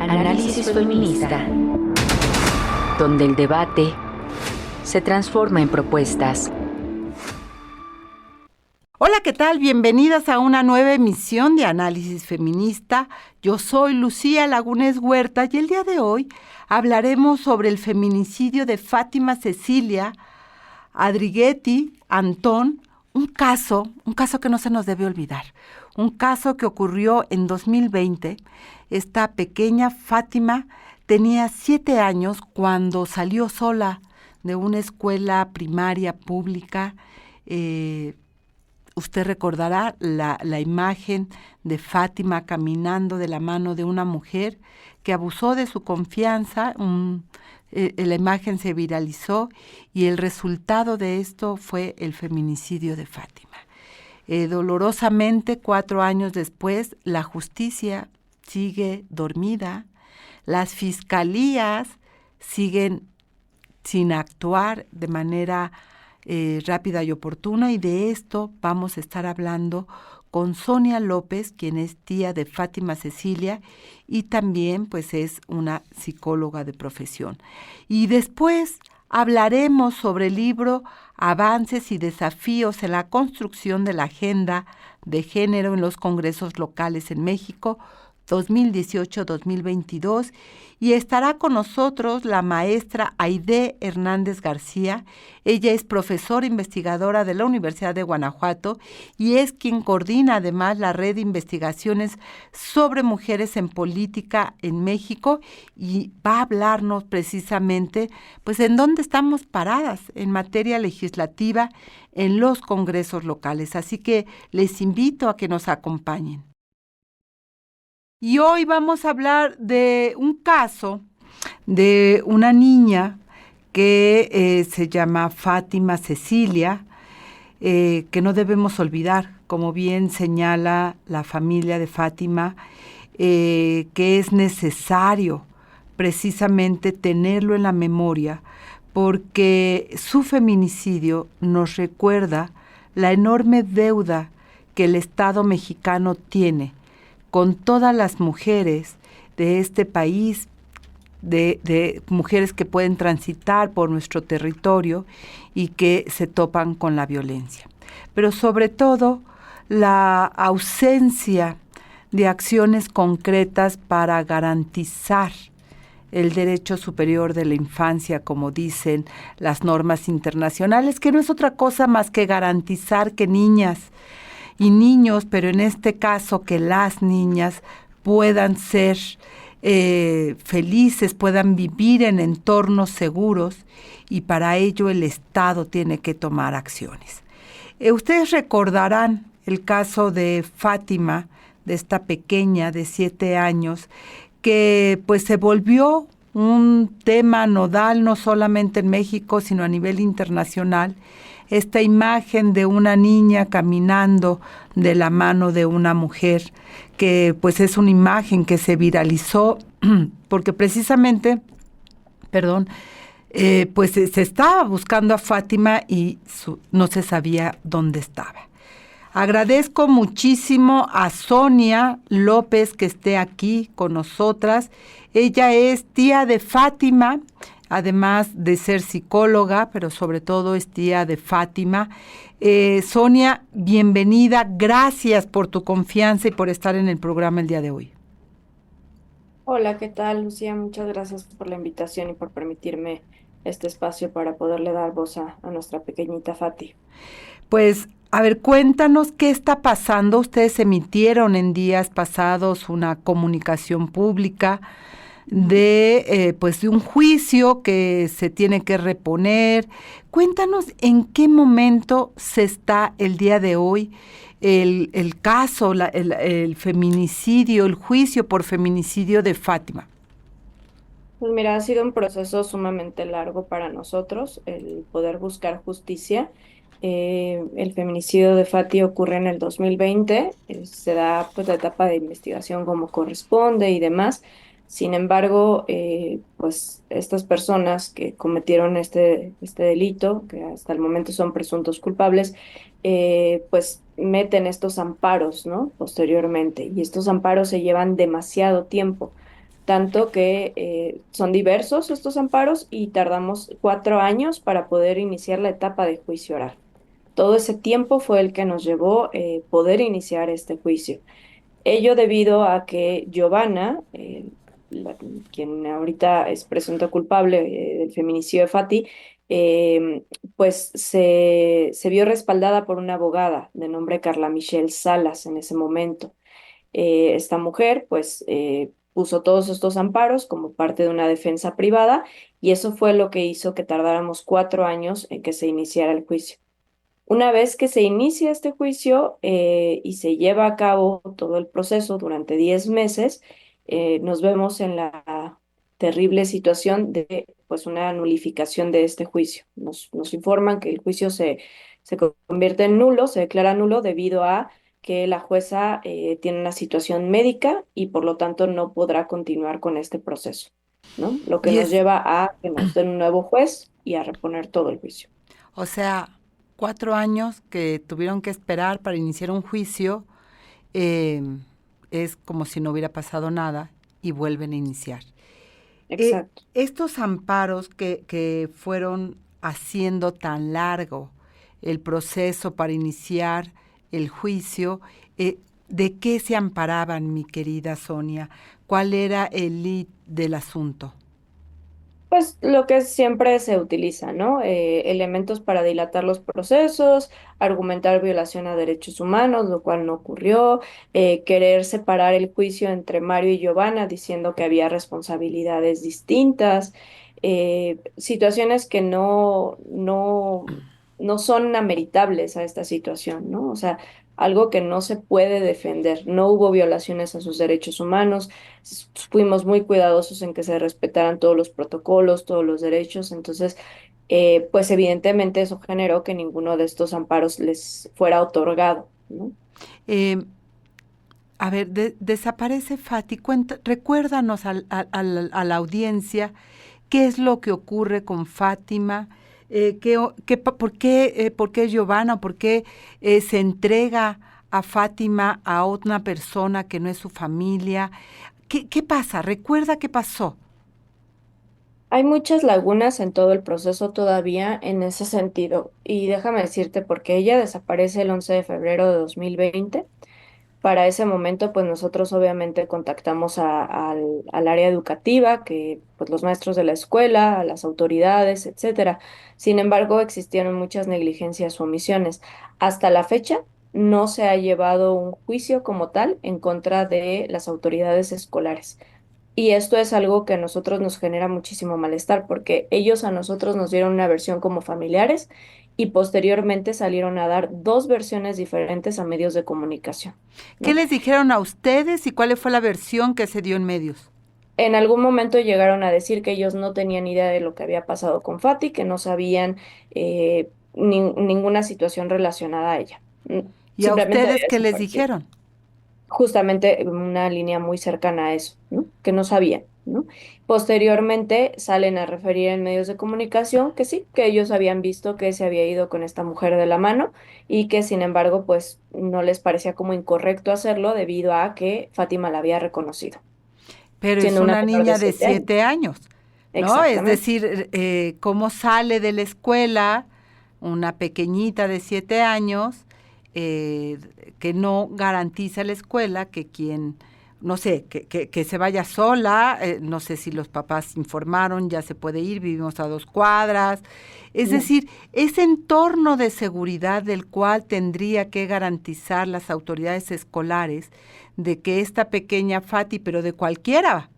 Análisis feminista, donde el debate se transforma en propuestas. Hola, ¿qué tal? Bienvenidas a una nueva emisión de Análisis Feminista. Yo soy Lucía Lagunes Huerta y el día de hoy hablaremos sobre el feminicidio de Fátima Cecilia Adrigueti Antón, un caso que no se nos debe olvidar, un caso que ocurrió en 2020. Esta pequeña Fátima tenía 7 años cuando salió sola de una escuela primaria pública. Usted recordará la imagen de Fátima caminando de la mano de una mujer que abusó de su confianza. La imagen se viralizó y el resultado de esto fue el feminicidio de Fátima. Dolorosamente, 4 años después, la justicia sigue dormida, las fiscalías siguen sin actuar de manera rápida y oportuna, y de esto vamos a estar hablando con Sonia López, quien es tía de Fátima Cecilia y también pues es una psicóloga de profesión. Y después hablaremos sobre el libro Avances y desafíos en la construcción de la agenda de género en los congresos locales en México 2018-2022, y estará con nosotros la maestra Aide Hernández García. Ella es profesora investigadora de la Universidad de Guanajuato y es quien coordina además la red de investigaciones sobre mujeres en política en México, y va a hablarnos precisamente pues en dónde estamos paradas en materia legislativa en los congresos locales. Así que les invito a que nos acompañen. Y hoy vamos a hablar de un caso de una niña que se llama Fátima Cecilia, que no debemos olvidar, como bien señala la familia de Fátima, que es necesario precisamente tenerlo en la memoria, porque su feminicidio nos recuerda la enorme deuda que el Estado mexicano tiene con todas las mujeres de este país, de mujeres que pueden transitar por nuestro territorio y que se topan con la violencia. Pero sobre todo, la ausencia de acciones concretas para garantizar el derecho superior de la infancia, como dicen las normas internacionales, que no es otra cosa más que garantizar que niñas y niños, pero en este caso que las niñas puedan ser felices, puedan vivir en entornos seguros, y para ello el Estado tiene que tomar acciones. Ustedes recordarán el caso de Fátima, de esta pequeña de 7 años, que pues se volvió un tema nodal no solamente en México, sino a nivel internacional. Esta imagen de una niña caminando de la mano de una mujer, que pues es una imagen que se viralizó porque precisamente, pues se estaba buscando a Fátima y no se sabía dónde estaba. Agradezco muchísimo a Sonia López que esté aquí con nosotras. Ella es tía de Fátima, además de ser psicóloga, pero sobre todo es tía de Fátima. Sonia, bienvenida. Gracias por tu confianza y por estar en el programa el día de hoy. Hola, ¿qué tal, Lucía? Muchas gracias por la invitación y por permitirme este espacio para poderle dar voz a nuestra pequeñita Fati. Pues, a ver, cuéntanos qué está pasando. Ustedes emitieron en días pasados una comunicación pública de un juicio que se tiene que reponer. Cuéntanos en qué momento se está el día de hoy el caso, el feminicidio, el juicio por feminicidio de Fátima. Pues mira, ha sido un proceso sumamente largo para nosotros el poder buscar justicia. El feminicidio de Fati ocurre en el 2020, se da pues la etapa de investigación como corresponde y demás. Sin embargo, pues estas personas que cometieron este delito, que hasta el momento son presuntos culpables, pues meten estos amparos, ¿no? Posteriormente, y estos amparos se llevan demasiado tiempo. tanto que son diversos estos amparos y tardamos 4 años para poder iniciar la etapa de juicio oral. Todo ese tiempo fue el que nos llevó poder iniciar este juicio. Ello debido a que Giovanna, quien ahorita es presunta culpable del feminicidio de Fati, eh, pues se vio respaldada por una abogada de nombre Carla Michelle Salas en ese momento. Esta mujer pues puso todos estos amparos como parte de una defensa privada y eso fue lo que hizo que tardáramos 4 años en que se iniciara el juicio. Una vez que se inicia este juicio y se lleva a cabo todo el proceso durante 10 meses, nos vemos en la terrible situación de pues una nulificación de este juicio. Nos informan que el juicio se convierte en nulo, se declara nulo debido a que la jueza tiene una situación médica y por lo tanto no podrá continuar con este proceso, ¿no? Lo que Y nos es, lleva a que nos den un nuevo juez y a reponer todo el juicio. o sea, 4 años que tuvieron que esperar para iniciar un juicio, eh, es como si no hubiera pasado nada y vuelven a iniciar. Exacto. Estos amparos que fueron haciendo tan largo el proceso para iniciar el juicio, ¿de qué se amparaban, mi querida Sonia? ¿Cuál era el lead del asunto? Pues lo que siempre se utiliza, ¿no? Elementos para dilatar los procesos, argumentar violación a derechos humanos, lo cual no ocurrió, querer separar el juicio entre Mario y Giovanna diciendo que había responsabilidades distintas, situaciones que no son ameritables a esta situación, ¿no? O sea, algo que no se puede defender. No hubo violaciones a sus derechos humanos, fuimos muy cuidadosos en que se respetaran todos los protocolos, todos los derechos, entonces, pues evidentemente eso generó que ninguno de estos amparos les fuera otorgado, ¿no? Eh, a ver, desaparece Fati. Recuérdanos a la audiencia qué es lo que ocurre con Fátima, por qué Giovanna, por qué se entrega a Fátima a otra persona que no es su familia. ¿Qué pasa? Recuerda qué pasó. Hay muchas lagunas en todo el proceso todavía en ese sentido, y déjame decirte porque ella desaparece el 11 de febrero de 2020. Para ese momento, pues nosotros obviamente contactamos al área educativa, que pues los maestros de la escuela, a las autoridades, etcétera. Sin embargo, existieron muchas negligencias o omisiones. Hasta la fecha, no se ha llevado un juicio como tal en contra de las autoridades escolares. Y esto es algo que a nosotros nos genera muchísimo malestar, porque ellos a nosotros nos dieron una versión como familiares y posteriormente salieron a dar dos versiones diferentes a medios de comunicación, ¿Qué ¿no? les dijeron a ustedes y cuál fue la versión que se dio en medios? En algún momento llegaron a decir que ellos no tenían idea de lo que había pasado con Fati, que no sabían ninguna situación relacionada a ella. ¿Y a Simplemente había ustedes qué les desaparecido. dijeron? Justamente una línea muy cercana a eso, ¿no? Que no sabían, ¿no? Posteriormente salen a referir en medios de comunicación que sí, que ellos habían visto que se había ido con esta mujer de la mano y que sin embargo pues no les parecía como incorrecto hacerlo debido a que Fátima la había reconocido, Pero es siendo una una menor de niña de 7 años. 7 años, ¿no? Es Exactamente. decir, cómo sale de la escuela una pequeñita de 7 años, eh, que no garantiza la escuela que quien, no sé, que se vaya sola, no sé si los papás informaron, ya se puede ir, vivimos a 2 cuadras. Es No. decir, ese entorno de seguridad del cual tendría que garantizar las autoridades escolares de que esta pequeña Fati, pero de cualquiera,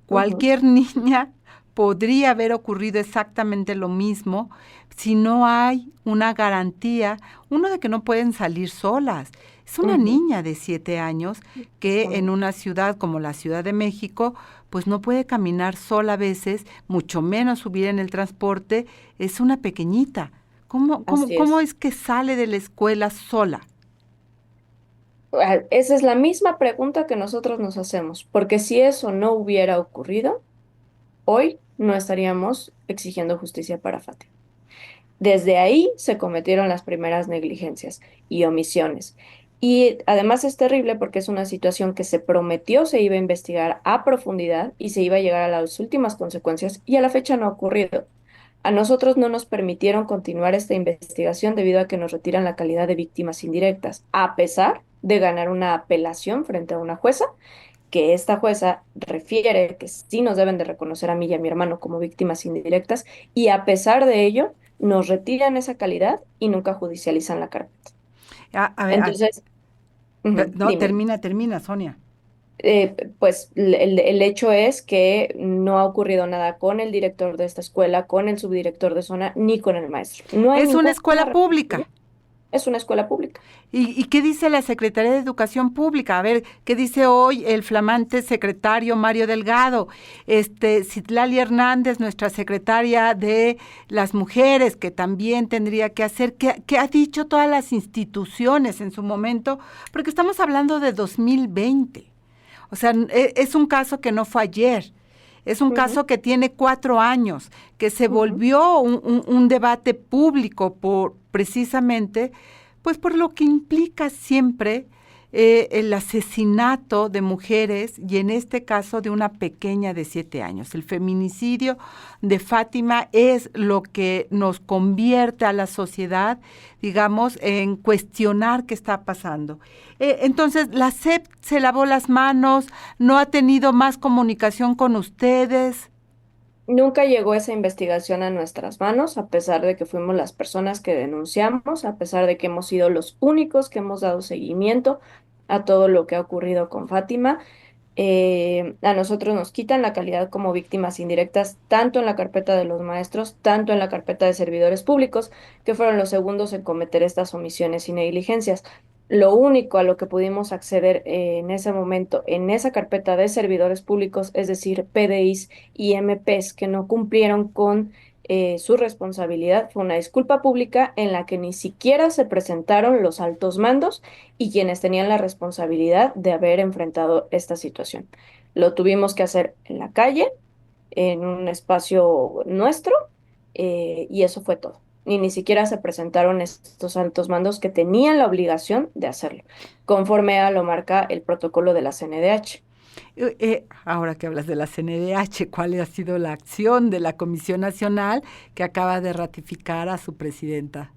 Ujú. cualquier niña podría haber ocurrido exactamente lo mismo si no hay una garantía, uno de que no pueden salir solas. Es una Ujú. niña de 7 años que en Exactamente. una ciudad como la Ciudad de México, pues no puede caminar sola a veces, mucho menos subir en el transporte, es una pequeñita. Así Cómo es. es que sale de la escuela sola? Esa es la misma pregunta que nosotros nos hacemos, porque si eso no hubiera ocurrido, hoy no estaríamos exigiendo justicia para Fátima. Desde ahí se cometieron las primeras negligencias y omisiones. Y además es terrible porque es una situación que se prometió se iba a investigar a profundidad y se iba a llegar a las últimas consecuencias y a la fecha no ha ocurrido. A nosotros no nos permitieron continuar esta investigación debido a que nos retiran la calidad de víctimas indirectas, a pesar de ganar una apelación frente a una jueza, que esta jueza refiere que sí nos deben de reconocer a mí y a mi hermano como víctimas indirectas, y a pesar de ello, nos retiran esa calidad y nunca judicializan la carpeta. A ver, Entonces, no, dime. termina, Sonia. Pues el hecho es que no ha ocurrido nada con el director de esta escuela, con el subdirector de zona, ni con el maestro. No hay Es una ninguna escuela responsabilidad. pública. Es una escuela pública. ¿Y qué dice la Secretaría de Educación Pública? A ver, ¿qué dice hoy el flamante secretario Mario Delgado? Citlali Hernández, nuestra secretaria de las mujeres, que también tendría que hacer, ¿qué ha dicho todas las instituciones en su momento? Porque estamos hablando de 2020. O sea, es un caso que no fue ayer. Es un Ujú, caso que tiene 4 años, que se ujú. volvió un debate público por precisamente, pues por lo que implica siempre el asesinato de mujeres y en este caso de una pequeña de 7 años. El feminicidio de Fátima es lo que nos convierte a la sociedad, digamos, en cuestionar qué está pasando. Entonces, la SEP se lavó las manos, no ha tenido más comunicación con ustedes. Nunca llegó esa investigación a nuestras manos, a pesar de que fuimos las personas que denunciamos, a pesar de que hemos sido los únicos que hemos dado seguimiento a todo lo que ha ocurrido con Fátima. A nosotros nos quitan la calidad como víctimas indirectas, tanto en la carpeta de los maestros, tanto en la carpeta de servidores públicos, que fueron los segundos en cometer estas omisiones y negligencias. Lo único a lo que pudimos acceder en ese momento, en esa carpeta de servidores públicos, es decir, PDIs y MPs que no cumplieron con su responsabilidad, fue una disculpa pública en la que ni siquiera se presentaron los altos mandos y quienes tenían la responsabilidad de haber enfrentado esta situación. Lo tuvimos que hacer en la calle, en un espacio nuestro, y eso fue todo. Y ni siquiera se presentaron estos altos mandos que tenían la obligación de hacerlo, conforme a lo marca el protocolo de la CNDH. Ahora que hablas de la CNDH, ¿cuál ha sido la acción de la Comisión Nacional que acaba de ratificar a su presidenta?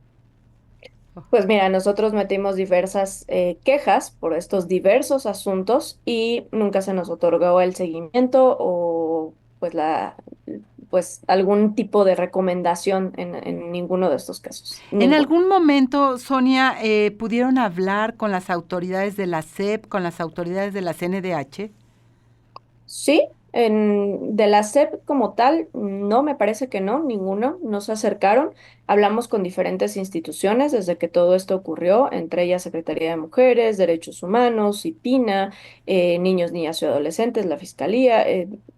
Pues mira, nosotros metimos diversas quejas por estos diversos asuntos y nunca se nos otorgó el seguimiento o pues algún tipo de recomendación en ninguno de estos casos, ¿En ninguno. algún momento, Sonia, pudieron hablar con las autoridades de la SEP, con las autoridades de la CNDH? Sí, de la SEP como tal, no, me parece que no, ninguno, no se acercaron. Hablamos con diferentes instituciones desde que todo esto ocurrió, entre ellas Secretaría de Mujeres, Derechos Humanos, CIPINA, Niños, Niñas y Adolescentes, la Fiscalía,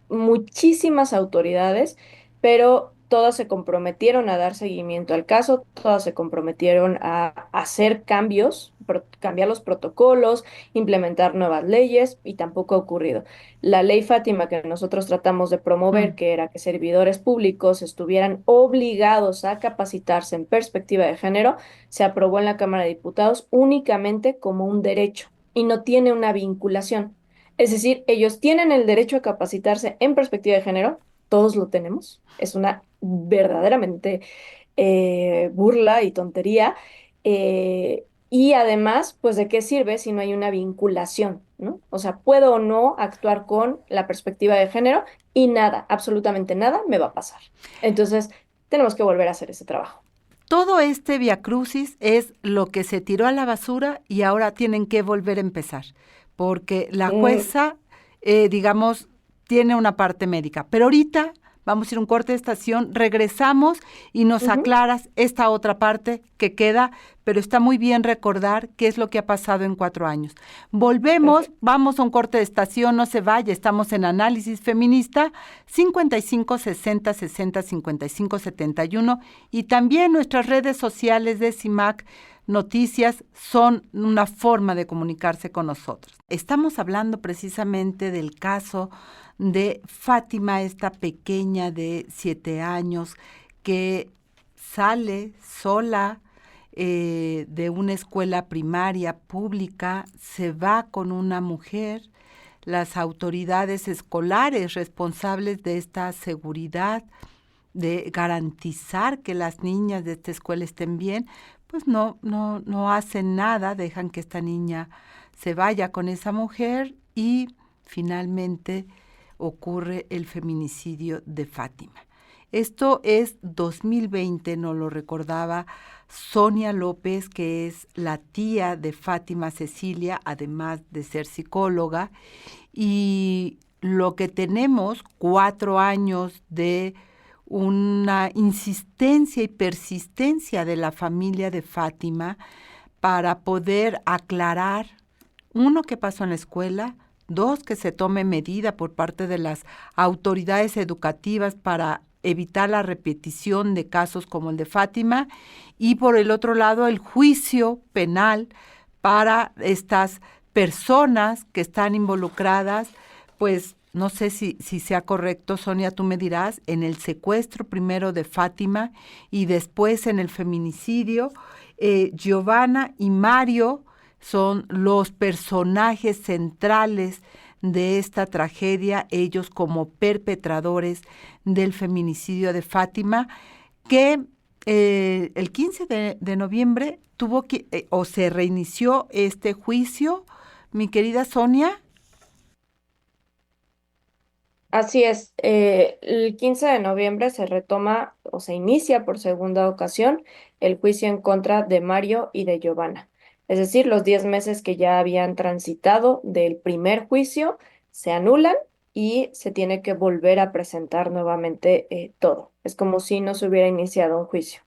muchísimas autoridades, pero todas se comprometieron a dar seguimiento al caso, todas se comprometieron a hacer cambios, cambiar los protocolos, implementar nuevas leyes y tampoco ha ocurrido. La ley Fátima que nosotros tratamos de promover, Mm. que era que servidores públicos estuvieran obligados a capacitarse en perspectiva de género, se aprobó en la Cámara de Diputados únicamente como un derecho y no tiene una vinculación. Es decir, ellos tienen el derecho a capacitarse en perspectiva de género, todos lo tenemos. Es una verdaderamente burla y tontería. Y además, pues, ¿de qué sirve si no hay una vinculación, ¿no? O sea, puedo o no actuar con la perspectiva de género y nada, absolutamente nada me va a pasar. Entonces, tenemos que volver a hacer ese trabajo. Todo este viacrucis es lo que se tiró a la basura y ahora tienen que volver a empezar, porque la Mm, jueza, digamos, tiene una parte médica. Pero ahorita vamos a ir a un corte de estación, regresamos y nos ujú, aclaras esta otra parte que queda, pero está muy bien recordar qué es lo que ha pasado en 4 años. Volvemos, perfecto. vamos a un corte de estación, no se vaya, estamos en Análisis Feminista, 55 60 60 55 71 y también nuestras redes sociales de CIMAC Noticias son una forma de comunicarse con nosotros. Estamos hablando precisamente del caso de Fátima, esta pequeña de 7 años que sale sola de una escuela primaria pública, se va con una mujer. Las autoridades escolares responsables de esta seguridad, de garantizar que las niñas de esta escuela estén bien, pues no hacen nada, dejan que esta niña se vaya con esa mujer y finalmente ocurre el feminicidio de Fátima. Esto es 2020, nos lo recordaba Sonia López, que es la tía de Fátima Cecilia, además de ser psicóloga, y lo que tenemos, 4 años de una insistencia y persistencia de la familia de Fátima para poder aclarar, uno, qué pasó en la escuela, dos, que se tome medida por parte de las autoridades educativas para evitar la repetición de casos como el de Fátima, y por el otro lado el juicio penal para estas personas que están involucradas, pues no sé si sea correcto, Sonia, tú me dirás, en el secuestro primero de Fátima y después en el feminicidio. Giovanna y Mario son los personajes centrales de esta tragedia, ellos como perpetradores del feminicidio de Fátima, que el 15 de noviembre tuvo que, o se reinició este juicio, mi querida Sonia. Así es, el 15 de noviembre se retoma o se inicia por segunda ocasión el juicio en contra de Mario y de Giovanna. Es decir, los 10 meses que ya habían transitado del primer juicio se anulan y se tiene que volver a presentar nuevamente todo. Es como si no se hubiera iniciado un juicio.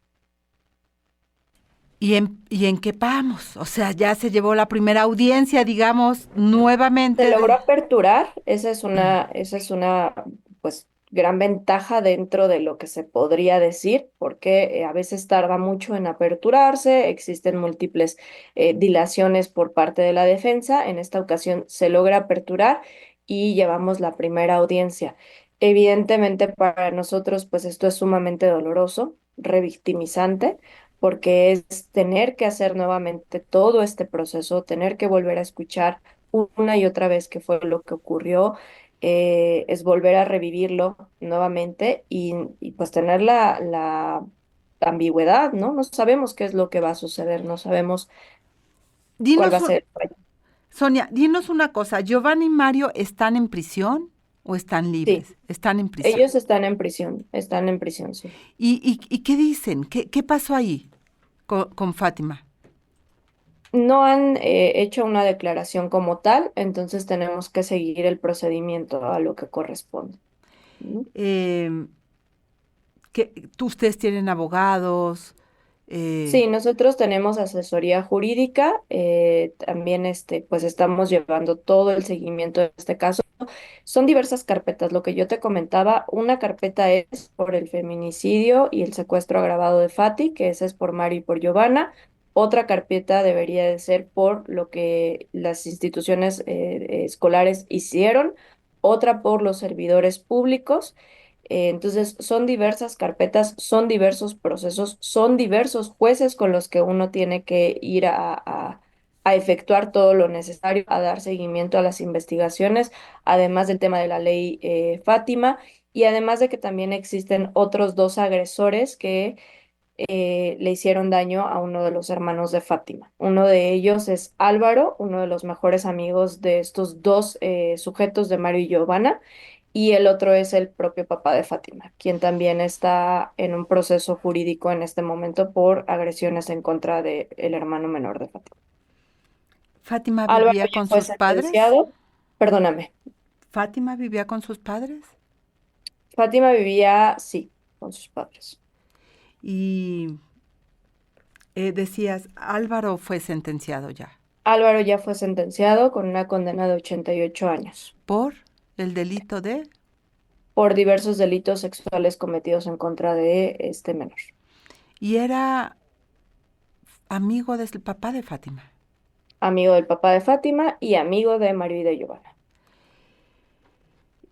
¿Y en qué vamos? O sea, ya se llevó la primera audiencia, digamos, Se nuevamente logró de... aperturar, esa es una pues gran ventaja dentro de lo que se podría decir, porque a veces tarda mucho en aperturarse, existen múltiples dilaciones por parte de la defensa. En esta ocasión se logra aperturar y llevamos la primera audiencia. Evidentemente para nosotros pues esto es sumamente doloroso, revictimizante, porque es tener que hacer nuevamente todo este proceso, tener que volver a escuchar una y otra vez qué fue lo que ocurrió, es volver a revivirlo nuevamente y pues tener la ambigüedad, ¿no? No sabemos qué es lo que va a suceder, no sabemos cuál va Dinos, a ser. Sonia, dinos una cosa, ¿Giovanni y Mario están en prisión o están Sí, libres? Están en prisión. ellos están en prisión, sí. ¿Y qué dicen? ¿Qué pasó ahí con Fátima? No han hecho una declaración como tal, entonces tenemos que seguir el procedimiento a lo que corresponde. ¿No? Eh, ¿Ustedes tienen abogados? Eh, Sí, nosotros tenemos asesoría jurídica, también pues estamos llevando todo el seguimiento de este caso. Son diversas carpetas, lo que yo te comentaba, una carpeta es por el feminicidio y el secuestro agravado de Fati, que esa es por Mari y por Giovanna. Otra carpeta debería de ser por lo que las instituciones escolares hicieron, otra por los servidores públicos. Entonces, son diversas carpetas, son diversos procesos, son diversos jueces con los que uno tiene que ir a efectuar todo lo necesario, a dar seguimiento a las investigaciones, además del tema de la ley Fátima, y además de que también existen otros dos agresores que le hicieron daño a uno de los hermanos de Fátima. Uno de ellos es Álvaro, uno de los mejores amigos de estos dos sujetos de Mario y Giovanna, y el otro es el propio papá de Fátima, quien también está en un proceso jurídico en este momento por agresiones en contra del hermano menor de Fátima. ¿Fátima Álvaro vivía ya con fue sus padres? sentenciado, perdóname, ¿Fátima vivía con sus padres? Fátima vivía, sí, con sus padres. Y decías, Álvaro fue sentenciado ya Álvaro ya fue sentenciado con una condena de 88 años por el delito de... por diversos delitos sexuales cometidos en contra de este menor. Y era amigo del papá de Fátima. Amigo del papá de Fátima y amigo de Mario y de Giovanna.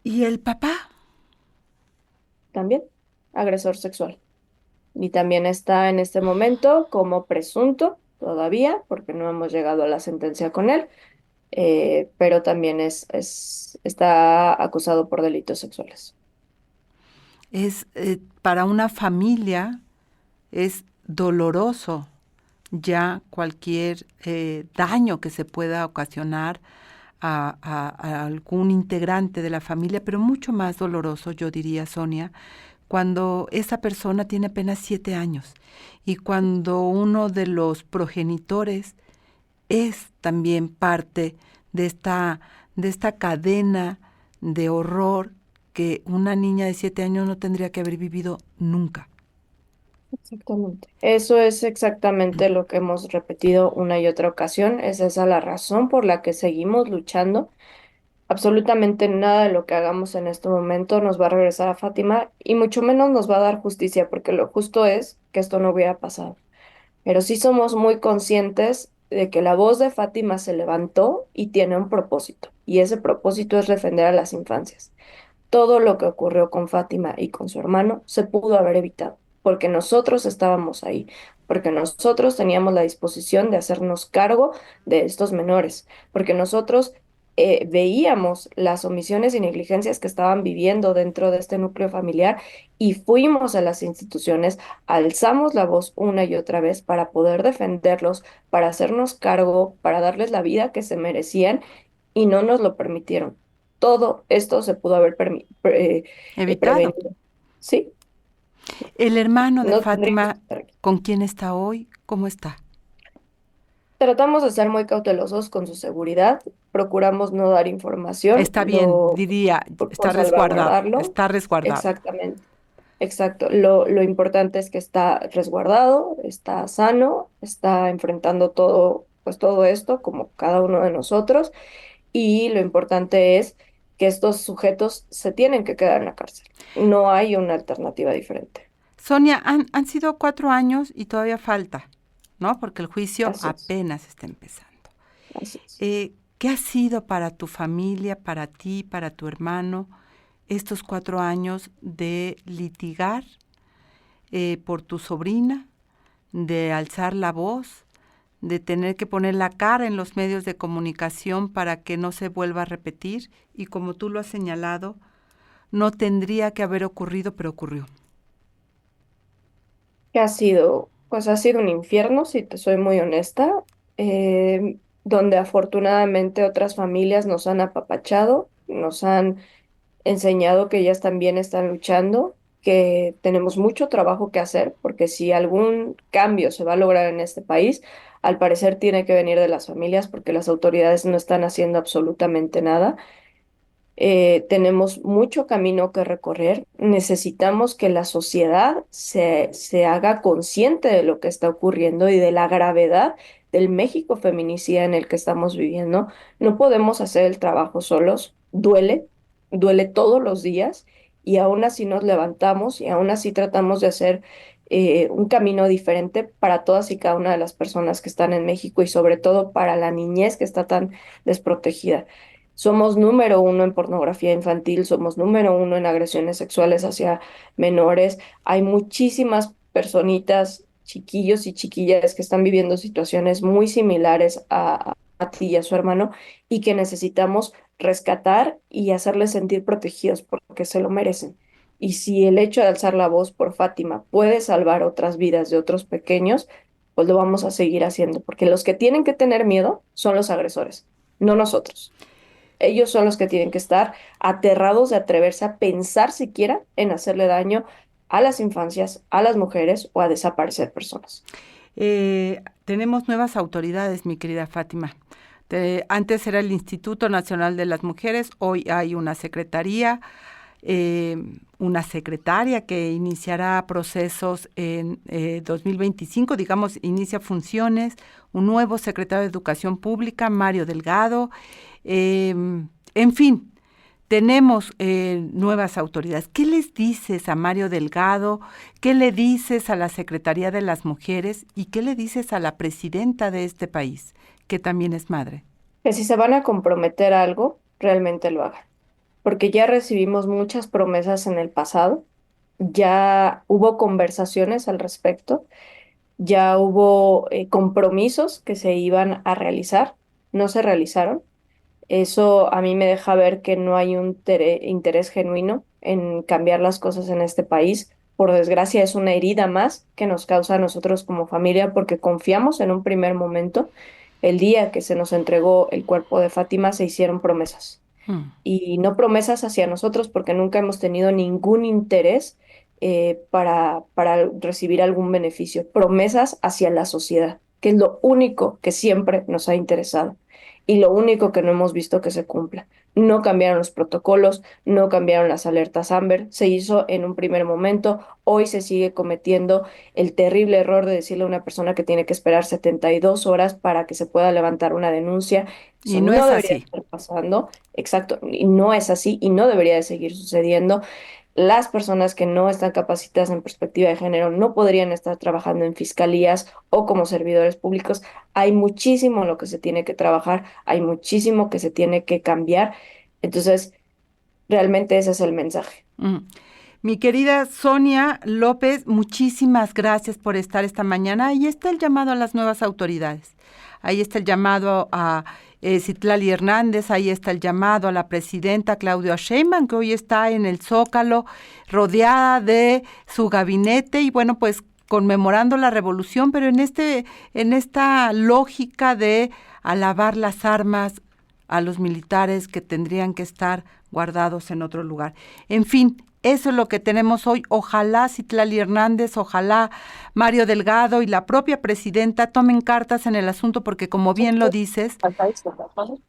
¿Y el papá? También agresor sexual. y también está en este momento como presunto todavía, porque no hemos llegado a la sentencia con él, pero también está acusado por delitos sexuales. Es para una familia es doloroso ya cualquier daño que se pueda ocasionar a algún integrante de la familia, pero mucho más doloroso, yo diría, Sonia, cuando esa persona tiene apenas 7 años y cuando uno de los progenitores es también parte de esta cadena de horror que una niña de 7 años no tendría que haber vivido nunca. Exactamente. Eso es exactamente lo que hemos repetido una y otra ocasión. Es esa la razón por la que seguimos luchando. Absolutamente nada de lo que hagamos en este momento nos va a regresar a Fátima y mucho menos nos va a dar justicia, porque lo justo es que esto no hubiera pasado. Pero sí somos muy conscientes de que la voz de Fátima se levantó y tiene un propósito, y ese propósito es defender a las infancias. Todo lo que ocurrió con Fátima y con su hermano se pudo haber evitado, porque nosotros estábamos ahí, porque nosotros teníamos la disposición de hacernos cargo de estos menores, porque nosotros veíamos las omisiones y negligencias que estaban viviendo dentro de este núcleo familiar y fuimos a las instituciones, alzamos la voz una y otra vez para poder defenderlos, para hacernos cargo, para darles la vida que se merecían y no nos lo permitieron. Todo esto se pudo haber Evitado. prevenido. Sí, El hermano de no tendríamos que Fátima, estar aquí. ¿con quién está hoy? ¿Cómo está? Tratamos de ser muy cautelosos con su seguridad, procuramos no dar información, Está bien, diría, por está resguardado, salvaguardarlo. está resguardado. Exactamente, exacto. Lo importante es que está resguardado, está sano, está enfrentando todo, pues todo esto, como cada uno de nosotros, y lo importante es que estos sujetos se tienen que quedar en la cárcel. No hay una alternativa diferente. Sonia, han sido 4 años y todavía falta, ¿no? Porque el juicio Así es, apenas está empezando. así es. ¿Qué ha sido para tu familia, para ti, para tu hermano, estos 4 años de litigar por tu sobrina, de alzar la voz, de tener que poner la cara en los medios de comunicación para que no se vuelva a repetir? Y como tú lo has señalado, no tendría que haber ocurrido, pero ocurrió. Que ha sido, pues ha sido un infierno, si te soy muy honesta, donde afortunadamente otras familias nos han apapachado, nos han enseñado que ellas también están luchando, que tenemos mucho trabajo que hacer, porque si algún cambio se va a lograr en este país, al parecer tiene que venir de las familias, porque las autoridades no están haciendo absolutamente nada. Tenemos mucho camino que recorrer. Necesitamos que la sociedad se haga consciente de lo que está ocurriendo y de la gravedad del México feminicida en el que estamos viviendo. No podemos hacer el trabajo solos. Duele, duele todos los días y aún así nos levantamos y aún así tratamos de hacer un camino diferente para todas y cada una de las personas que están en México y sobre todo para la niñez que está tan desprotegida. Somos número uno en pornografía infantil, somos número uno en agresiones sexuales hacia menores. Hay muchísimas personitas, chiquillos y chiquillas que están viviendo situaciones muy similares a ti y a su hermano y que necesitamos rescatar y hacerles sentir protegidos porque se lo merecen. Y si el hecho de alzar la voz por Fátima puede salvar otras vidas de otros pequeños, pues lo vamos a seguir haciendo, porque los que tienen que tener miedo son los agresores, no nosotros. Ellos son los que tienen que estar aterrados de atreverse a pensar siquiera en hacerle daño a las infancias, a las mujeres o a desaparecer personas. Tenemos nuevas autoridades, mi querida Fátima. Antes era el Instituto Nacional de las Mujeres, hoy hay una secretaría, una secretaria que iniciará procesos en 2025, digamos, inicia funciones, un nuevo secretario de Educación Pública, Mario Delgado. En fin, tenemos nuevas autoridades. ¿Qué les dices a Mario Delgado? ¿Qué le dices a la Secretaría de las Mujeres? ¿Y qué le dices a la presidenta de este país, que también es madre? Que si se van a comprometer a algo, realmente lo hagan, porque ya recibimos muchas promesas en el pasado ya hubo conversaciones al respecto, ya hubo compromisos que se iban a realizar, no se realizaron. Eso a mí me deja ver que no hay un interés genuino en cambiar las cosas en este país. Por desgracia, es una herida más que nos causa a nosotros como familia porque confiamos en un primer momento. El día que se nos entregó el cuerpo de Fátima se hicieron promesas Mm. y no promesas hacia nosotros porque nunca hemos tenido ningún interés para recibir algún beneficio, promesas hacia la sociedad, que es lo único que siempre nos ha interesado y lo único que no hemos visto que se cumpla. No cambiaron los protocolos, no cambiaron las alertas Amber, se hizo en un primer momento, hoy se sigue cometiendo el terrible error de decirle a una persona que tiene que esperar 72 horas para que se pueda levantar una denuncia. Y Eso no no es debería así. estar pasando. Exacto, y no es así y no debería de seguir sucediendo. Las personas que no están capacitadas en perspectiva de género no podrían estar trabajando en fiscalías o como servidores públicos. Hay muchísimo en lo que se tiene que trabajar, hay muchísimo que se tiene que cambiar. Entonces, realmente ese es el mensaje. Mm. Mi querida Sonia López, muchísimas gracias por estar esta mañana. Ahí está el llamado a las nuevas autoridades. Ahí está el llamado a Citlali Hernández, ahí está el llamado a la presidenta Claudia Sheinbaum, que hoy está en el Zócalo, rodeada de su gabinete y bueno, pues conmemorando la revolución, pero en esta lógica de alabar las armas a los militares que tendrían que estar guardados en otro lugar. En fin, eso es lo que tenemos hoy. Ojalá Citlali Hernández, ojalá Mario Delgado y la propia presidenta tomen cartas en el asunto porque, como bien lo dices,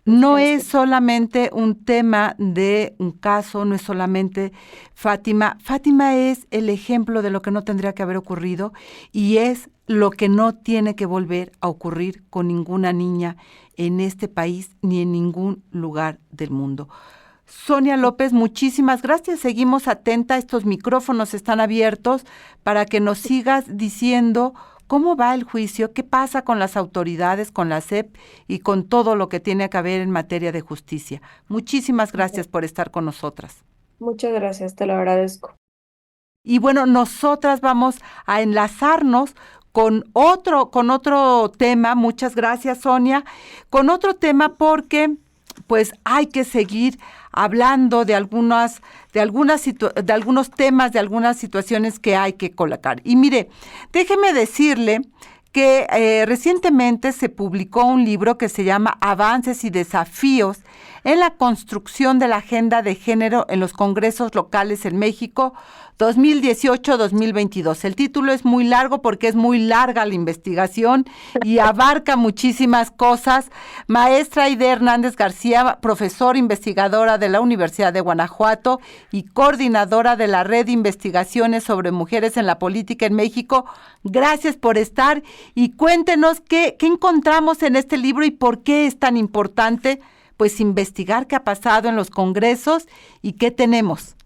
no es solamente un tema de un caso, no es solamente Fátima. Fátima es el ejemplo de lo que no tendría que haber ocurrido y es lo que no tiene que volver a ocurrir con ninguna niña en este país ni en ningún lugar del mundo. Sonia López, muchísimas gracias. Seguimos atenta. Estos micrófonos están abiertos para que nos sigas diciendo cómo va el juicio, qué pasa con las autoridades, con la SEP y con todo lo que tiene que ver en materia de justicia. Muchísimas gracias por estar con nosotras. Muchas gracias, te lo agradezco. Y bueno, nosotras vamos a enlazarnos con otro tema. Muchas gracias, Sonia. Con otro tema porque pues hay que seguir hablando de algunos temas, de algunas situaciones que hay que colocar. Y mire, déjeme decirle que recientemente se publicó un libro que se llama Avances y Desafíos en la construcción de la agenda de género en los congresos locales en México 2018-2022. El título es muy largo porque es muy larga la investigación y abarca muchísimas cosas. Maestra Aide Hernández García, profesora investigadora de la Universidad de Guanajuato y coordinadora de la Red de Investigaciones sobre Mujeres en la Política en México, gracias por estar y cuéntenos qué encontramos en este libro y por qué es tan importante pues investigar qué ha pasado en los congresos y qué tenemos.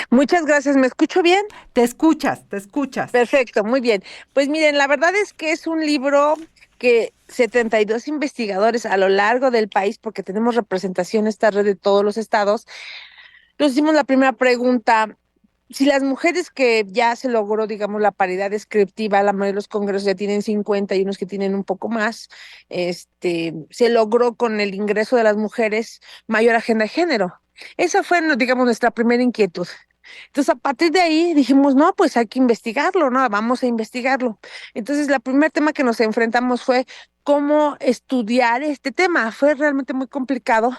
Muchas gracias, ¿me escucho bien? Te escuchas, te escuchas. Perfecto, muy bien. Pues miren, la verdad es que es un libro que 72 investigadores a lo largo del país, porque tenemos representación en esta red de todos los estados, nos hicimos la primera pregunta. Si las mujeres que ya se logró, digamos, la paridad descriptiva, la mayoría de los congresos ya tienen 50 y unos que tienen un poco más, se logró con el ingreso de las mujeres mayor agenda de género. Esa fue, digamos, nuestra primera inquietud. Entonces, a partir de ahí dijimos, no, pues hay que investigarlo, ¿no? Vamos a investigarlo. Entonces, el primer tema que nos enfrentamos fue cómo estudiar este tema. Fue realmente muy complicado,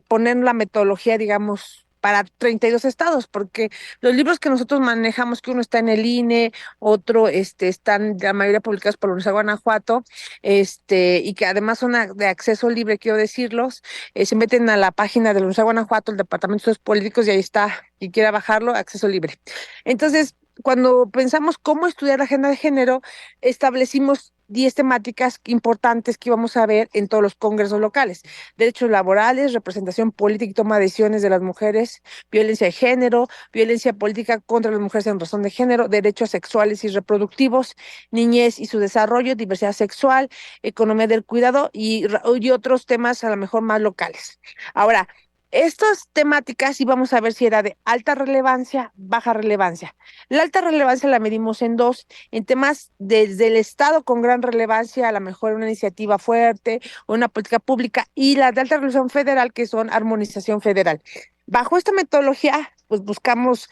poner la metodología, digamos, para 32 estados, porque los libros que nosotros manejamos, que uno está en el INE, otro, están la mayoría publicados por la Universidad de Guanajuato, y que además son de acceso libre, quiero decirlos, se meten a la página de la Universidad de Guanajuato, el Departamento de Estudios Políticos, y ahí está, quien quiera bajarlo, acceso libre. Entonces, cuando pensamos cómo estudiar la agenda de género, establecimos 10 temáticas importantes que íbamos a ver en todos los congresos locales: derechos laborales, representación política y toma de decisiones de las mujeres, violencia de género, violencia política contra las mujeres en razón de género, derechos sexuales y reproductivos, niñez y su desarrollo, diversidad sexual, economía del cuidado y otros temas a lo mejor más locales. Ahora, Estas temáticas íbamos a ver si era de alta relevancia, baja relevancia. La alta relevancia la medimos en dos, en temas desde el Estado con gran relevancia, a lo mejor una iniciativa fuerte o una política pública, y las de alta relevancia federal, que son armonización federal. Bajo esta metodología, pues buscamos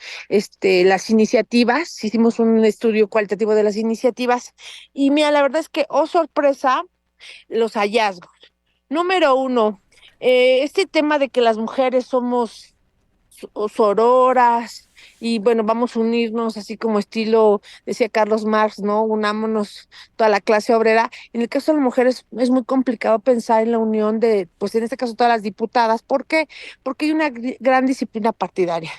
las iniciativas, hicimos un estudio cualitativo de las iniciativas, y mira, la verdad es que, oh sorpresa, los hallazgos. Número uno, este tema de que las mujeres somos sororas y bueno, vamos a unirnos así como estilo, decía Carlos Marx, ¿no? Unámonos toda la clase obrera. En el caso de las mujeres es muy complicado pensar en la unión de, pues en este caso todas las diputadas. ¿Por qué? Porque hay una gran disciplina partidaria.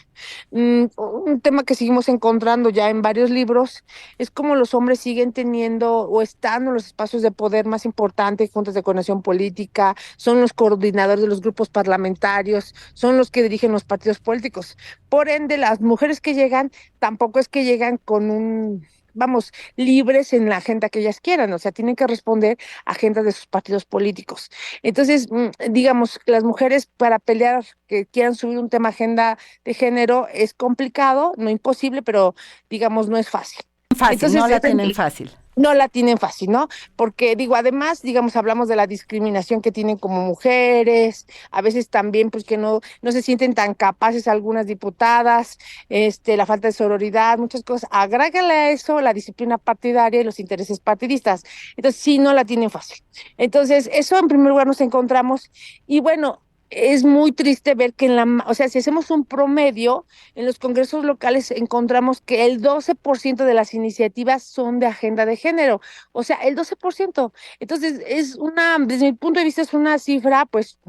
Un tema que seguimos encontrando ya en varios libros es cómo los hombres siguen teniendo o estando en los espacios de poder más importantes, juntas de coordinación política, son los coordinadores de los grupos parlamentarios, son los que dirigen los partidos políticos. Por ende, las mujeres que llegan tampoco es que llegan con vamos, libres en la agenda que ellas quieran, o sea, tienen que responder a agendas de sus partidos políticos. Entonces, digamos, las mujeres para pelear que quieran subir un tema agenda de género es complicado, no imposible, pero digamos, no es fácil. Fácil, Entonces, no la tienen fácil. No la tienen fácil, ¿no? Porque digo, además, digamos, hablamos de la discriminación que tienen como mujeres, a veces también, pues que no se sienten tan capaces algunas diputadas, la falta de sororidad, muchas cosas. Agrégale a eso la disciplina partidaria y los intereses partidistas. Entonces, sí, no la tienen fácil. Entonces, eso en primer lugar nos encontramos, y bueno, es muy triste ver que o sea, si hacemos un promedio, en los congresos locales encontramos que el 12% de las iniciativas son de agenda de género, o sea, el 12%. Entonces, desde mi punto de vista, es una cifra, pues,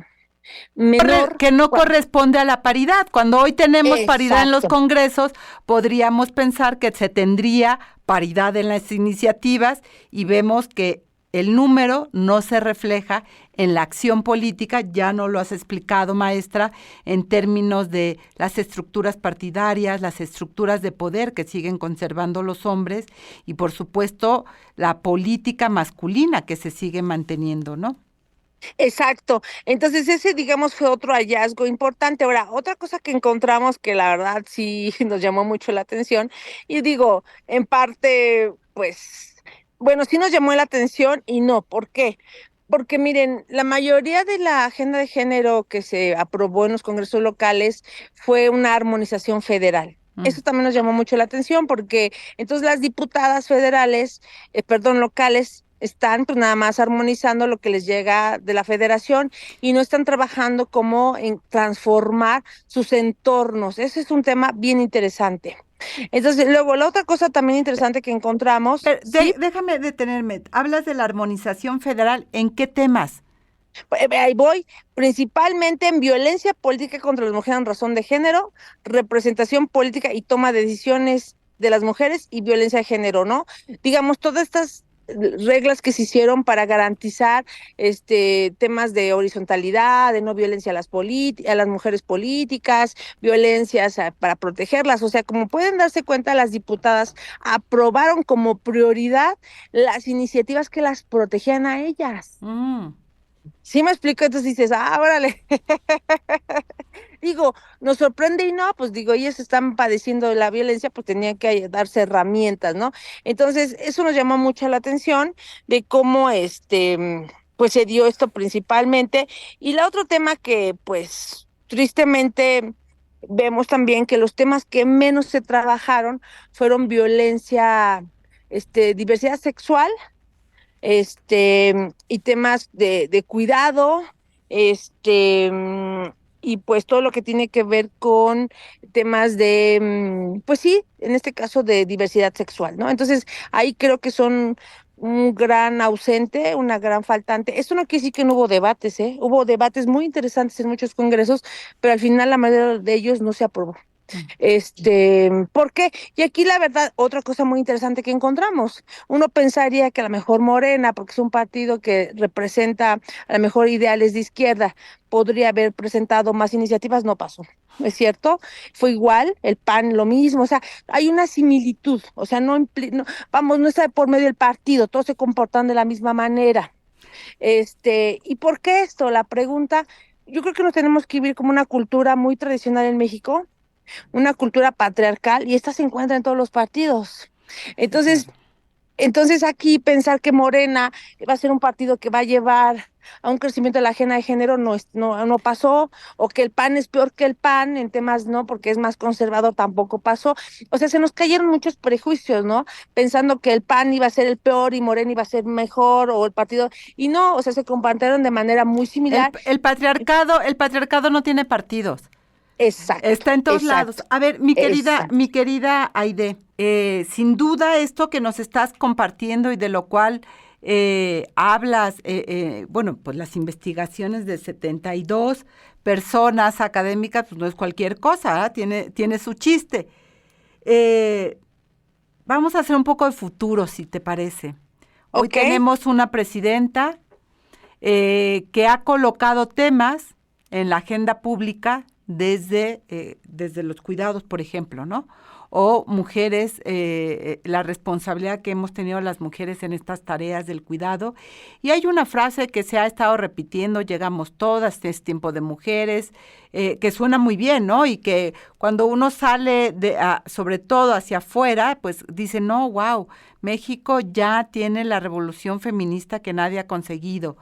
menor. Que no corresponde a la paridad. Cuando hoy tenemos paridad en los Exacto. congresos, podríamos pensar que se tendría paridad en las iniciativas y vemos que el número no se refleja en la acción política. Ya no lo has explicado, maestra, en términos de las estructuras partidarias, las estructuras de poder que siguen conservando los hombres y, por supuesto, la política masculina que se sigue manteniendo, ¿no? Exacto. Entonces ese, digamos, fue otro hallazgo importante. Ahora, otra cosa que encontramos que la verdad sí nos llamó mucho la atención, y digo, en parte, pues, bueno, sí nos llamó la atención y no. ¿Por qué? Porque miren, la mayoría de la agenda de género que se aprobó en los congresos locales fue una armonización federal. Eso también nos llamó mucho la atención porque entonces las diputadas federales, perdón, locales, están pues nada más armonizando lo que les llega de la federación y no están trabajando como en transformar sus entornos. Ese es un tema bien interesante. Entonces, luego, la otra cosa también interesante que encontramos, sí, Déjame detenerme. Hablas de la armonización federal. ¿En qué temas? ahí voy, principalmente en violencia política contra las mujeres en razón de género, representación política y toma de decisiones de las mujeres y violencia de género, ¿no? Digamos, todas estas reglas que se hicieron para garantizar temas de horizontalidad, de no violencia a las mujeres políticas, violencias para protegerlas, o sea, como pueden darse cuenta, las diputadas aprobaron como prioridad las iniciativas que las protegían a ellas. ¿Sí me explico? Entonces dices, órale. Digo, nos sorprende y no, pues digo, ellas están padeciendo la violencia, pues tenían que darse herramientas, ¿no? Entonces, eso nos llamó mucho la atención de cómo pues se dio esto principalmente. Y la otro tema que, pues, tristemente vemos también que los temas que menos se trabajaron fueron violencia, diversidad sexual, y temas de cuidado, y pues todo lo que tiene que ver con temas pues sí, en este caso de diversidad sexual, ¿no? Entonces, ahí creo que son un gran ausente, una gran faltante. Esto no quiere decir que no hubo debates, ¿eh? Hubo debates muy interesantes en muchos congresos, pero al final la mayoría de ellos no se aprobó. ¿Por qué? Y aquí la verdad, otra cosa muy interesante que encontramos, uno pensaría que a lo mejor Morena, porque es un partido que representa a lo mejor ideales de izquierda, podría haber presentado más iniciativas, no pasó. ¿Es cierto? Fue igual, el PAN lo mismo, o sea, hay una similitud, o sea, vamos, no está por medio del partido, todos se comportan de la misma manera. ¿Y por qué esto? La pregunta, yo creo que nos tenemos que vivir como una cultura muy tradicional en México, una cultura patriarcal, y esta se encuentra en todos los partidos. Sí, claro. Entonces, Entonces aquí pensar que Morena va a ser un partido que va a llevar a un crecimiento de la agenda de género no pasó, o que el PAN es peor que el PAN en temas, ¿no? Porque es más conservador, tampoco pasó. O sea, se nos cayeron muchos prejuicios, ¿no? Pensando que el PAN iba a ser el peor y Morena iba a ser mejor, o el partido, y no, o sea, se compartieron de manera muy similar. El patriarcado no tiene partidos. Exacto, Está en todos lados. exacto, A ver, mi exacto. querida Aide, sin duda esto que nos estás compartiendo y de lo cual hablas, bueno, pues las investigaciones de 72 personas académicas, pues no es cualquier cosa, ¿eh? Tiene su chiste. Eh, Vamos a hacer un poco de futuro, si te parece. Hoy Ok, tenemos una presidenta que ha colocado temas en la agenda pública desde los cuidados, por ejemplo, ¿no? O mujeres, la responsabilidad que hemos tenido las mujeres en estas tareas del cuidado. Y hay una frase que se ha estado repitiendo, llegamos todas, es tiempo de mujeres, que suena muy bien, ¿no? Y que cuando uno sale, sobre todo hacia afuera, pues dice, no, wow, México ya tiene la revolución feminista que nadie ha conseguido.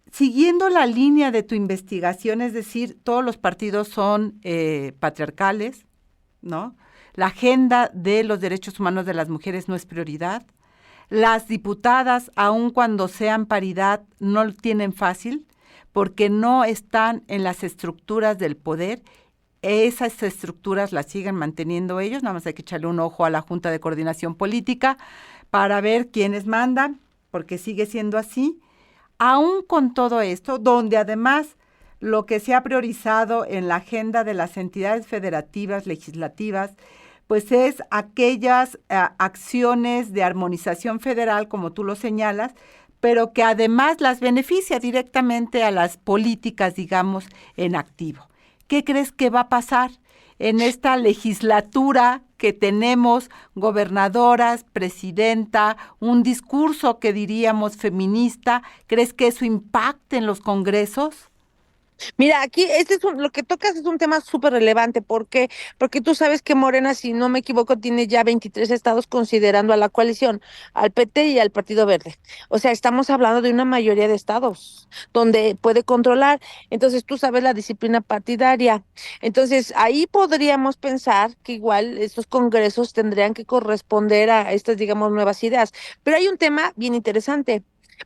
Siguiendo la línea de tu investigación, es decir, todos los partidos son patriarcales, ¿no? La agenda de los derechos humanos de las mujeres no es prioridad. Las diputadas, aun cuando sean paridad, no lo tienen fácil porque no están en las estructuras del poder. Esas estructuras las siguen manteniendo ellos, nada más hay que echarle un ojo a la Junta de Coordinación Política para ver quiénes mandan, porque sigue siendo así. Aún con todo esto, donde además lo que se ha priorizado en la agenda de las entidades federativas legislativas, pues es aquellas acciones de armonización federal, como tú lo señalas, pero que además las beneficia directamente a las políticas, digamos, en activo. ¿Qué crees que va a pasar en esta legislatura que tenemos gobernadoras, presidenta, un discurso que diríamos feminista? ¿Crees que eso impacte en los congresos? mira, aquí lo que tocas es un tema súper relevante. ¿Por qué? Porque tú sabes que Morena, si no me equivoco, tiene ya 23 estados considerando a la coalición, al PT y al Partido Verde. O sea, estamos hablando de una mayoría de estados donde puede controlar. Entonces, tú sabes la disciplina partidaria. Entonces, ahí podríamos pensar que igual estos congresos tendrían que corresponder a estas, digamos, nuevas ideas. Pero hay un tema bien interesante.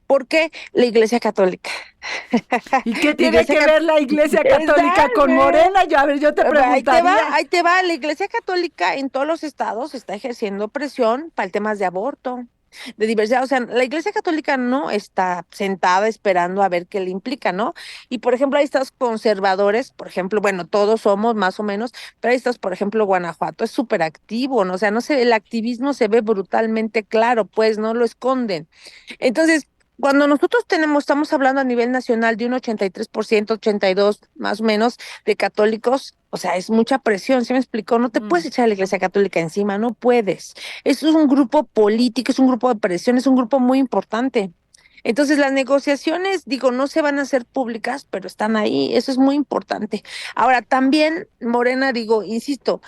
¿Por qué la Iglesia Católica? ¿Y qué La tiene Iglesia que ver la Iglesia Católica con Exacto. Morena? Yo, a ver, yo te preguntaría. Ahí te va. La Iglesia Católica en todos los estados está ejerciendo presión para el tema de aborto, de diversidad. O sea, la Iglesia Católica no está sentada esperando a ver qué le implica, ¿no? Y por ejemplo, hay estados conservadores, por ejemplo, bueno, todos somos más o menos, pero hay estados, por ejemplo, Guanajuato es súper activo, ¿no? O sea, no sé, el activismo se ve brutalmente claro, pues no lo esconden. Entonces, cuando nosotros estamos hablando a nivel nacional de un 83%, 82% más o menos de católicos, o sea, es mucha presión, ¿sí me explicó? No te puedes Mm. echar a la Iglesia Católica encima, no puedes. Eso es un grupo político, es un grupo de presión, es un grupo muy importante. Entonces, las negociaciones, digo, no se van a hacer públicas, pero están ahí, eso es muy importante. Ahora, también, Morena, digo, insisto,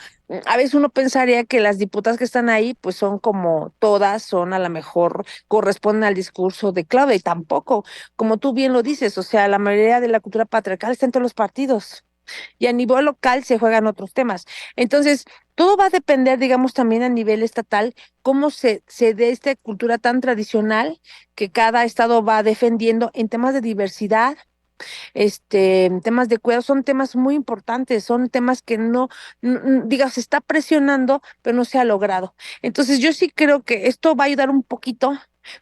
a veces uno pensaría que las diputadas que están ahí, pues son como todas, son a lo mejor corresponden al discurso de Claudia, y tampoco, como tú bien lo dices, o sea, la mayoría de la cultura patriarcal está entre los partidos y a nivel local se juegan otros temas. Entonces, todo va a depender, digamos, también a nivel estatal, cómo se dé esta cultura tan tradicional que cada estado va defendiendo en temas de diversidad, en temas de cuidado, son temas muy importantes, son temas que diga, se está presionando, pero no se ha logrado. Entonces, yo sí creo que esto va a ayudar un poquito,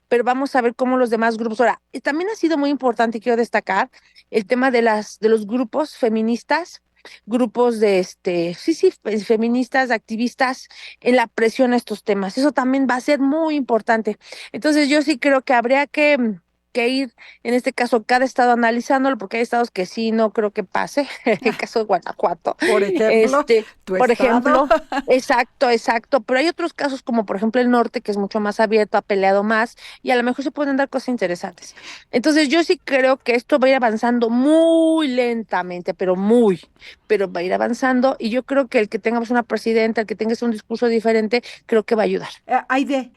pero vamos a ver cómo los demás grupos. Ahora, también ha sido muy importante, y quiero destacar, el tema de los grupos feministas, grupos sí, sí, feministas, activistas, en la presión a estos temas. Eso también va a ser muy importante. Entonces, yo sí creo que habría que que ir, en este caso, cada estado analizándolo, porque hay estados que sí no creo que pase, el caso de Guanajuato, Por ejemplo, tu por estado. ejemplo, exacto, pero hay otros casos como por ejemplo el norte, que es mucho más abierto, ha peleado más, y a lo mejor se pueden dar cosas interesantes. Entonces yo sí creo que esto va a ir avanzando muy lentamente, pero va a ir avanzando, y yo creo que el que tengamos una presidenta, el que tengas un discurso diferente, creo que va a ayudar. Aide,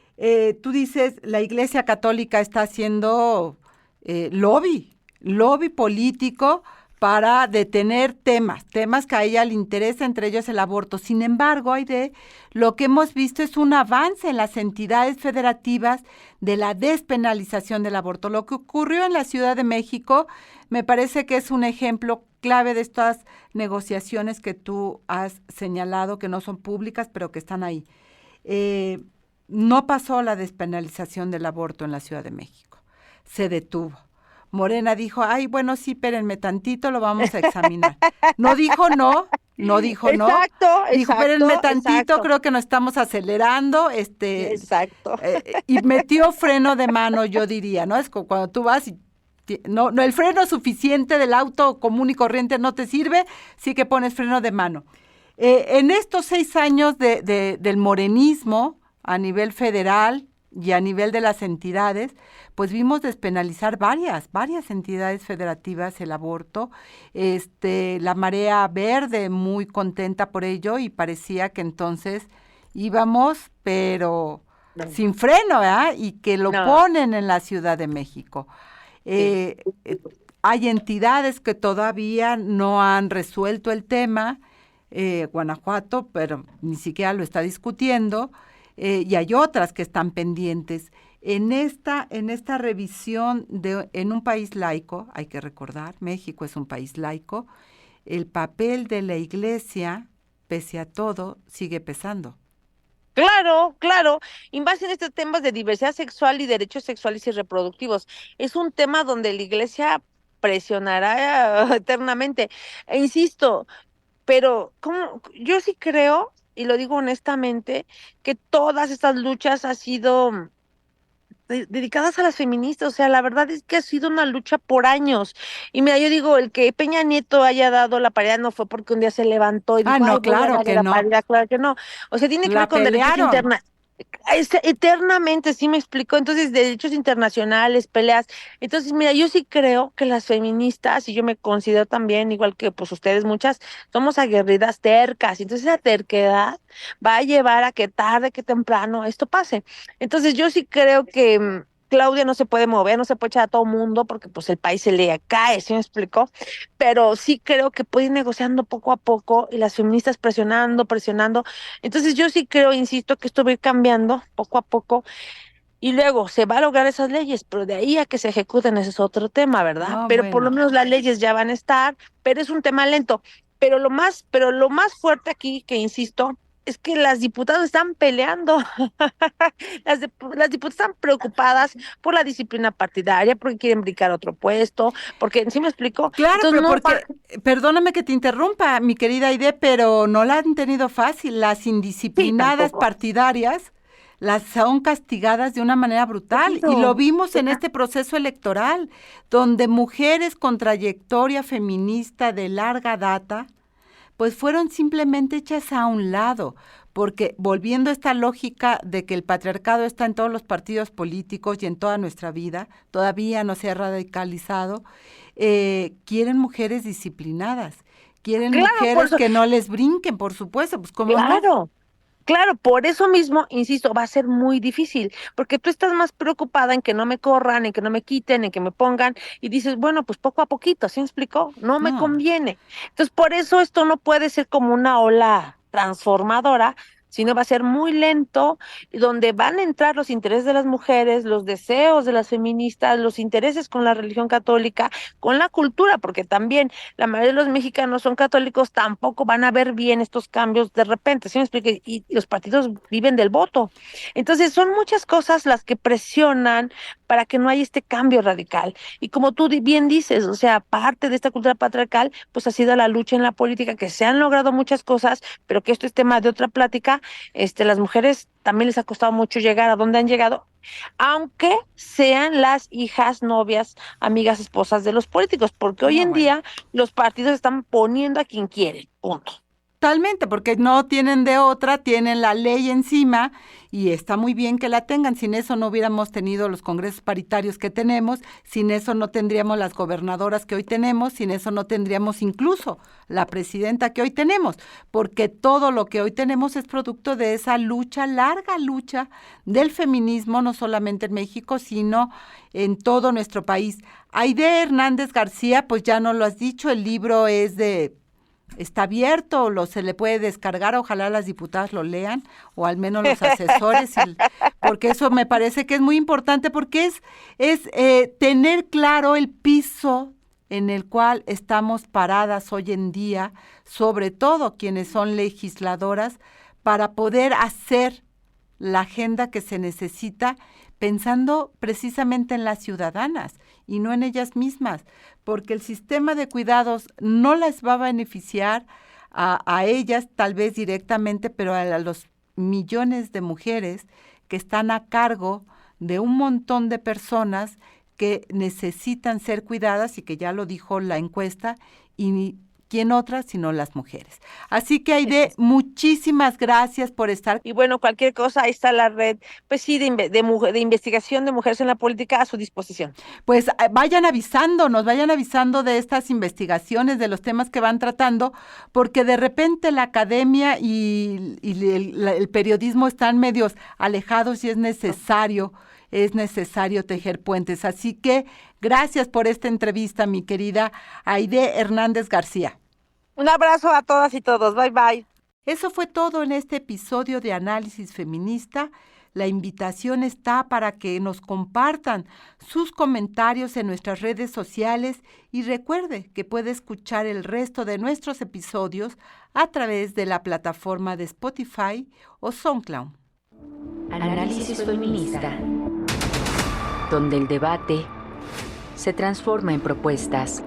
tú dices, la Iglesia Católica está haciendo lobby político para detener temas que a ella le interesa, entre ellos el aborto. Sin embargo, Aide, lo que hemos visto es un avance en las entidades federativas de la despenalización del aborto. Lo que ocurrió en la Ciudad de México me parece que es un ejemplo clave de estas negociaciones que tú has señalado, que no son públicas, pero que están ahí. No pasó la despenalización del aborto en la Ciudad de México. Se detuvo. Morena dijo, ay, bueno, sí, espérenme tantito, lo vamos a examinar. No dijo no, no dijo no. Dijo, espérenme tantito, creo que nos estamos acelerando, Exacto. y metió freno de mano, yo diría, ¿no? Es como cuando tú vas y no, el freno suficiente del auto común y corriente no te sirve, sí que pones freno de mano. En estos 6 años del morenismo a nivel federal y a nivel de las entidades, pues vimos despenalizar varias entidades federativas el aborto. La Marea Verde muy contenta por ello y parecía que entonces íbamos, pero sin freno, ¿verdad? Y que lo ponen en la Ciudad de México. Hay entidades que todavía no han resuelto el tema, Guanajuato, pero ni siquiera lo está discutiendo, y hay otras que están pendientes. En esta revisión en un país laico, hay que recordar, México es un país laico, el papel de la Iglesia, pese a todo, sigue pesando. Claro, y más en estos temas de diversidad sexual y derechos sexuales y reproductivos. Es un tema donde la iglesia presionará eternamente. E insisto, pero yo sí creo, y lo digo honestamente, que todas estas luchas han sido dedicadas a las feministas. O sea, la verdad es que ha sido una lucha por años. Y mira, yo digo, el que Peña Nieto haya dado la paridad no fue porque un día se levantó y dijo, ay, No, voy a claro darle que la no. paridad, claro que no. O sea, tiene que ver La con derechos pelearon. eternamente, sí me explicó. Entonces, derechos internacionales, peleas. Entonces, mira, yo sí creo que las feministas, y yo me considero también, igual que pues ustedes muchas, somos aguerridas tercas. Entonces, esa terquedad va a llevar a que tarde que temprano esto pase. Entonces, yo sí creo que Claudia no se puede mover, no se puede echar a todo mundo porque pues el país se le cae, ¿sí me explicó? Pero sí creo que puede ir negociando poco a poco y las feministas presionando. Entonces yo sí creo, insisto, que esto va a ir cambiando poco a poco y luego se va a lograr esas leyes, pero de ahí a que se ejecuten ese es otro tema, ¿verdad? No, Pero por lo bueno. menos las leyes ya van a estar, pero es un tema lento. Pero lo más fuerte aquí, que insisto, es que las diputadas están peleando. Las diputadas están preocupadas por la disciplina partidaria, porque quieren brincar a otro puesto, porque, ¿sí me explico? Claro, Entonces pero no va. porque, perdóname que te interrumpa, mi querida Aide, pero no la han tenido fácil. Las Sí, indisciplinadas tampoco. partidarias las son castigadas de una manera brutal. Y lo Claro. vimos en este proceso electoral, donde mujeres con trayectoria feminista de larga data pues fueron simplemente hechas a un lado, porque volviendo a esta lógica de que el patriarcado está en todos los partidos políticos y en toda nuestra vida, todavía no se ha radicalizado, quieren mujeres disciplinadas, quieren Claro, por mujeres eso, que no les brinquen, por supuesto, pues cómo no. claro. Claro, por eso mismo, insisto, va a ser muy difícil, porque tú estás más preocupada en que no me corran, en que no me quiten, en que me pongan, y dices, bueno, pues poco a poquito, ¿sí me explicó? No me No. conviene. Entonces, por eso esto no puede ser como una ola transformadora, sino va a ser muy lento, y donde van a entrar los intereses de las mujeres, los deseos de las feministas, los intereses con la religión católica, con la cultura, porque también la mayoría de los mexicanos son católicos, tampoco van a ver bien estos cambios de repente, ¿sí me explico? Y los partidos viven del voto. Entonces, son muchas cosas las que presionan para que no haya este cambio radical. Y como tú bien dices, o sea, parte de esta cultura patriarcal, pues ha sido la lucha en la política, que se han logrado muchas cosas, pero que esto es tema de otra plática. Las mujeres también les ha costado mucho llegar a donde han llegado, aunque sean las hijas, novias, amigas, esposas de los políticos, porque hoy No, en bueno. día los partidos están poniendo a quien quieren, punto. Totalmente, porque no tienen de otra, tienen la ley encima y está muy bien que la tengan. Sin eso no hubiéramos tenido los congresos paritarios que tenemos, sin eso no tendríamos las gobernadoras que hoy tenemos, sin eso no tendríamos incluso la presidenta que hoy tenemos, porque todo lo que hoy tenemos es producto de esa lucha, larga lucha del feminismo, no solamente en México, sino en todo nuestro país. Aide Hernández García, pues ya no lo has dicho, el libro está abierto, se le puede descargar, ojalá las diputadas lo lean, o al menos los asesores, porque eso me parece que es muy importante, porque es tener claro el piso en el cual estamos paradas hoy en día, sobre todo quienes son legisladoras, para poder hacer la agenda que se necesita, pensando precisamente en las ciudadanas y no en ellas mismas, porque el sistema de cuidados no las va a beneficiar a ellas tal vez directamente, pero a los millones de mujeres que están a cargo de un montón de personas que necesitan ser cuidadas y que ya lo dijo la encuesta, y ¿quién otra sino las mujeres? Así que Aide, muchísimas gracias por estar. Y bueno, cualquier cosa, ahí está la red, pues sí, de investigación de mujeres en la política a su disposición. Pues vayan avisando de estas investigaciones, de los temas que van tratando, porque de repente la academia y el periodismo están medios alejados y es necesario tejer puentes. Así que gracias por esta entrevista, mi querida Aide Hernández García. Un abrazo a todas y todos. Bye, bye. Eso fue todo en este episodio de Análisis Feminista. La invitación está para que nos compartan sus comentarios en nuestras redes sociales y recuerde que puede escuchar el resto de nuestros episodios a través de la plataforma de Spotify o SoundCloud. Análisis Feminista, donde el debate se transforma en propuestas.